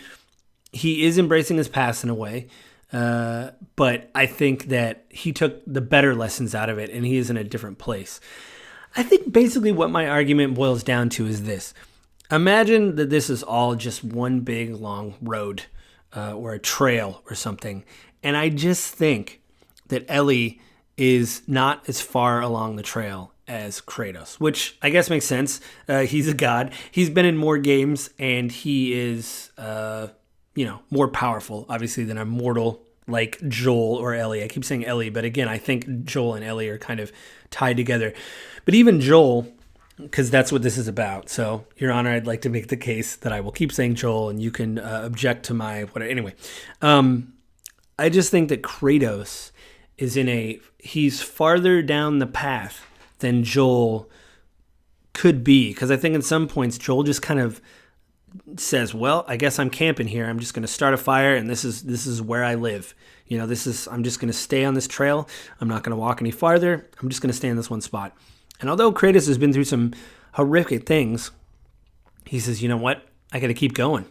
is embracing his past in a way, but I think that he took the better lessons out of it, and he is in a different place. I think basically what my argument boils down to is this. Imagine that this is all just one big, long road or a trail or something, and I just think that Ellie is not as far along the trail as Kratos, which I guess makes sense. He's a god. He's been in more games, and he is, more powerful, obviously, than a mortal like Joel or Ellie. I keep saying Ellie, but again, I think Joel and Ellie are kind of tied together. But even Joel, because that's what this is about. So, Your Honor, I'd like to make the case that I will keep saying Joel, and you can object to my whatever. Anyway, I just think that Kratos is he's farther down the path than Joel could be. Because I think in some points, Joel just kind of says, well, I guess I'm camping here. I'm just going to start a fire, and this is where I live. I'm just going to stay on this trail. I'm not going to walk any farther. I'm just going to stay in this one spot. And although Kratos has been through some horrific things, he says, you know what? I got to keep going.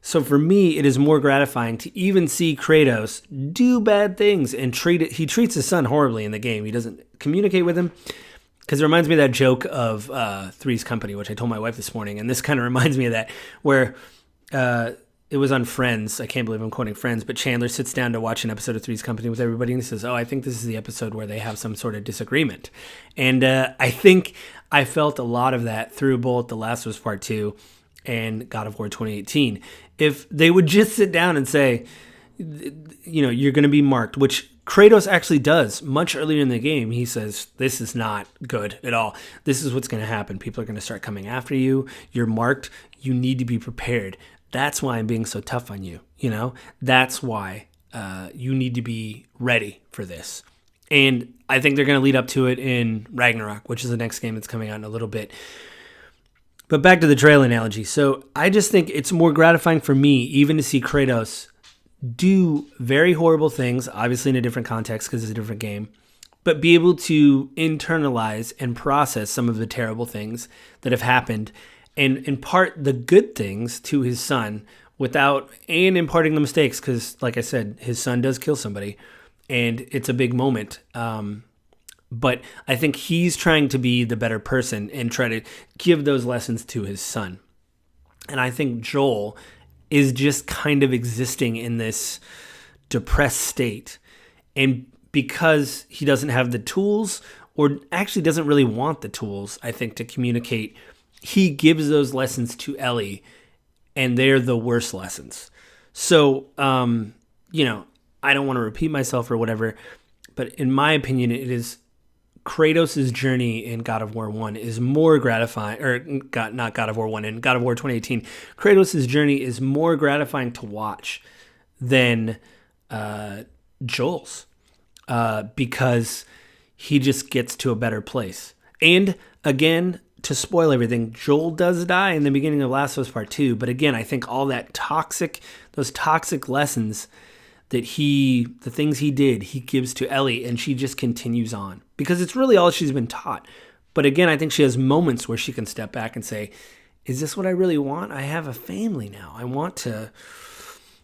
So for me, it is more gratifying to even see Kratos do bad things and he treats his son horribly in the game. He doesn't communicate with him. Because it reminds me of that joke of Three's Company, which I told my wife this morning. And this kind of reminds me of that, where it was on Friends. I can't believe I'm quoting Friends. But Chandler sits down to watch an episode of Three's Company with everybody. And he says, I think this is the episode where they have some sort of disagreement. And I think I felt a lot of that through both The Last of Us Part 2 and God of War 2018. If they would just sit down and say, you're going to be marked, which Kratos actually does much earlier in the game. He says, this is not good at all. This is what's going to happen. People are going to start coming after you. You're marked. You need to be prepared. That's why I'm being so tough on you. That's why you need to be ready for this. And I think they're going to lead up to it in Ragnarok, which is the next game that's coming out in a little bit. But back to the trail analogy. So I just think it's more gratifying for me even to see Kratos do very horrible things, obviously in a different context because it's a different game, but be able to internalize and process some of the terrible things that have happened and impart the good things to his son and imparting the mistakes because, like I said, his son does kill somebody and it's a big moment. But I think he's trying to be the better person and try to give those lessons to his son. And I think Joel is just kind of existing in this depressed state. And because he doesn't have the tools, or actually doesn't really want the tools, I think, to communicate, he gives those lessons to Ellie, and they're the worst lessons. So, I don't want to repeat myself or whatever, but in my opinion, it is Kratos' journey in God of War 1 is more gratifying, not God of War 1, in God of War 2018, Kratos' journey is more gratifying to watch than Joel's, because he just gets to a better place. And again, to spoil everything, Joel does die in the beginning of Last of Us Part 2, but again, I think all those toxic lessons that the things he did, he gives to Ellie, and she just continues on. Because it's really all she's been taught. But again, I think she has moments where she can step back and say, is this what I really want? I have a family now. I want to,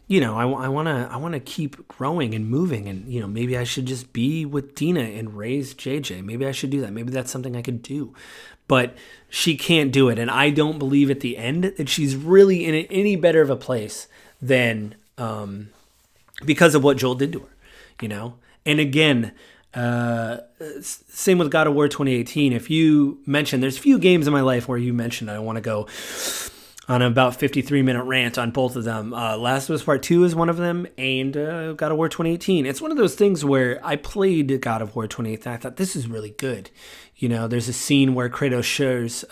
I want to keep growing and moving. And, maybe I should just be with Dina and raise JJ. Maybe I should do that. Maybe that's something I could do. But she can't do it. And I don't believe at the end that she's really in any better of a place than, because of what Joel did to her, And again, same with God of War 2018. If you mention, there's a few games in my life where you mentioned I want to go on about 53-minute rant on both of them. Last of Us Part 2 is one of them, and God of War 2018. It's one of those things where I played God of War 2018, and I thought, this is really good. There's a scene where Kratos shares,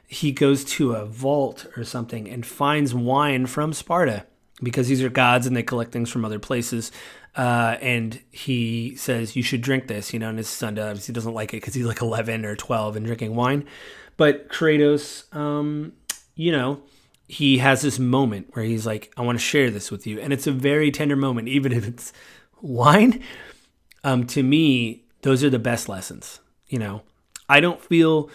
he goes to a vault or something and finds wine from Sparta, because these are gods and they collect things from other places. And he says, you should drink this, and his son does. He doesn't like it because he's like 11 or 12 and drinking wine. But Kratos, he has this moment where he's like, I want to share this with you. And it's a very tender moment, even if it's wine. To me, those are the best lessons. I don't feel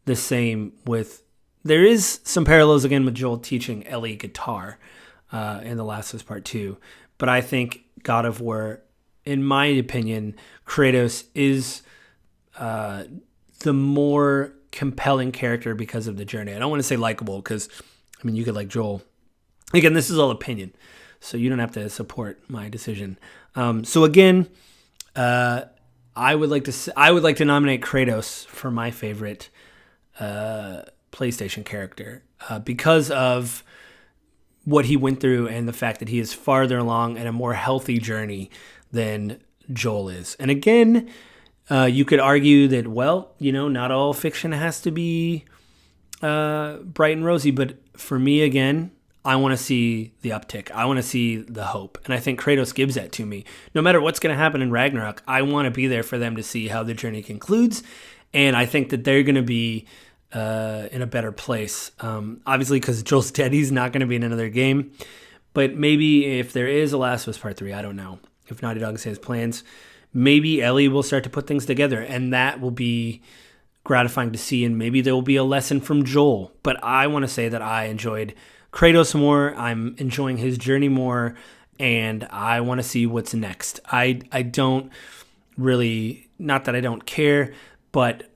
the same with, there is some parallels again with Joel teaching Ellie guitar in The Last of Us Part 2. But I think God of War, in my opinion, Kratos is the more compelling character because of the journey. I don't want to say likable because, you could like Joel. Again, this is all opinion, so you don't have to support my decision. So again, I would like to nominate Kratos for my favorite PlayStation character because of what he went through and the fact that he is farther along and a more healthy journey than Joel is. And again, you could argue that, not all fiction has to be bright and rosy, but for me, again, I want to see the uptick. I want to see the hope. And I think Kratos gives that to me. No matter what's going to happen in Ragnarok, I want to be there for them to see how the journey concludes. And I think that they're going to be in a better place. Obviously, because Joel's dead, he's not going to be in another game. But maybe if there is a Last of Us Part 3, I don't know. If Naughty Dog has plans, maybe Ellie will start to put things together, and that will be gratifying to see, and maybe there will be a lesson from Joel. But I want to say that I enjoyed Kratos more. I'm enjoying his journey more, and I want to see what's next. I don't really, not that I don't care, but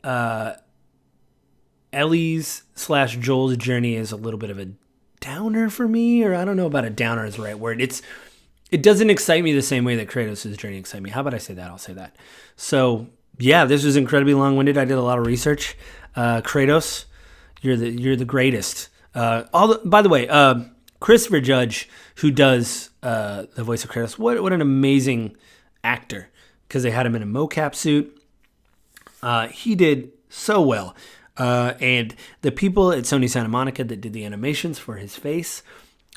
Ellie's / Joel's journey is a little bit of a downer for me, or I don't know about a downer is the right word. It doesn't excite me the same way that Kratos' journey excites me. How about I say that? I'll say that. So yeah, this was incredibly long-winded. I did a lot of research. Kratos, you're the greatest. By the way, Christopher Judge, who does the voice of Kratos, what an amazing actor, because they had him in a mocap suit. He did so well. And the people at Sony Santa Monica that did the animations for his face,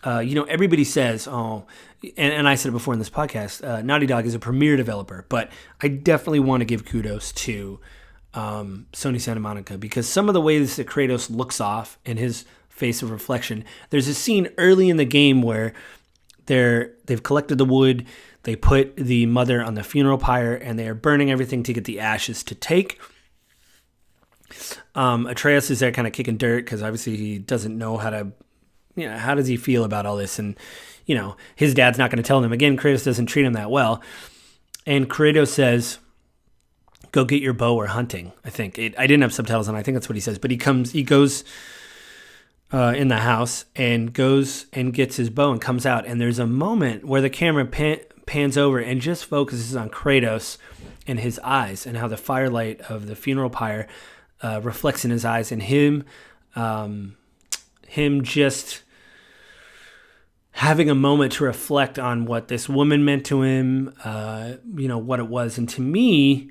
everybody says, and I said it before in this podcast, Naughty Dog is a premier developer, but I definitely want to give kudos to Sony Santa Monica, because some of the ways that Kratos looks off in his face of reflection, there's a scene early in the game where they've collected the wood, they put the mother on the funeral pyre, and they are burning everything to get the ashes to take. Atreus is there kind of kicking dirt, because obviously he doesn't know how does he feel about all this? And, his dad's not going to tell him. Again, Kratos doesn't treat him that well. And Kratos says, go get your bow or hunting. I think I didn't have subtitles on. I think that's what he says, but he goes in the house and goes and gets his bow and comes out. And there's a moment where the camera pans over and just focuses on Kratos and his eyes, and how the firelight of the funeral pyre reflects in his eyes, and him just having a moment to reflect on what this woman meant to him, what it was. And to me,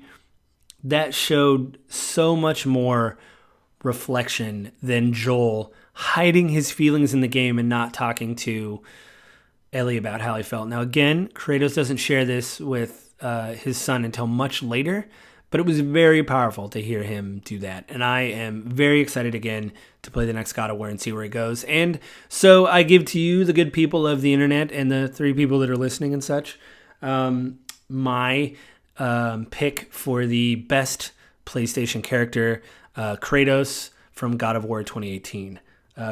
that showed so much more reflection than Joel hiding his feelings in the game and not talking to Ellie about how he felt. Now, again, Kratos doesn't share this with his son until much later, but it was very powerful to hear him do that. And I am very excited again to play the next God of War and see where it goes. And so I give to you, the good people of the internet and the 3 people that are listening and such, my pick for the best PlayStation character, Kratos from God of War 2018.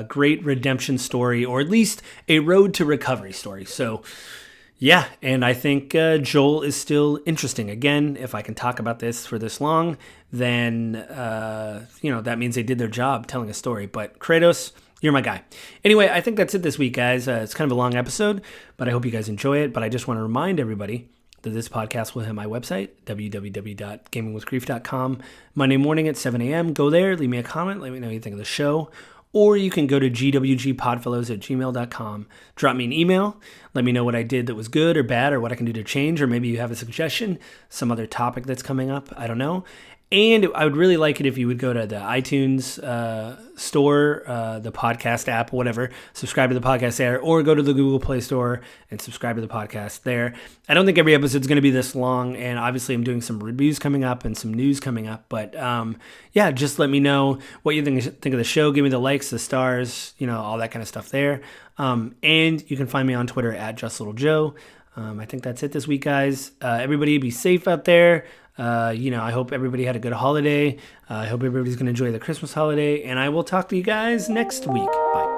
Great redemption story, or at least a road to recovery story. So yeah, and I think Joel is still interesting. Again, if I can talk about this for this long, then, that means they did their job telling a story. But Kratos, you're my guy. Anyway, I think that's it this week, guys. It's kind of a long episode, but I hope you guys enjoy it. But I just want to remind everybody that this podcast will hit my website, www.gamingwithgrief.com, Monday morning at 7 a.m. Go there, leave me a comment, let me know what you think of the show. Or you can go to gwgpodfellows@gmail.com. Drop me an email. Let me know what I did that was good or bad, or what I can do to change, or maybe you have a suggestion, some other topic that's coming up. I don't know. And I would really like it if you would go to the iTunes store, the podcast app, whatever, subscribe to the podcast there, or go to the Google Play Store and subscribe to the podcast there. I don't think every episode is going to be this long, and obviously I'm doing some reviews coming up and some news coming up. But yeah, just let me know what you think of the show. Give me the likes, the stars, all that kind of stuff there. And you can find me on Twitter at JustLittleJoe. I think that's it this week, guys. Everybody be safe out there. I hope everybody had a good holiday. I hope everybody's going to enjoy the Christmas holiday, and I will talk to you guys next week. Bye.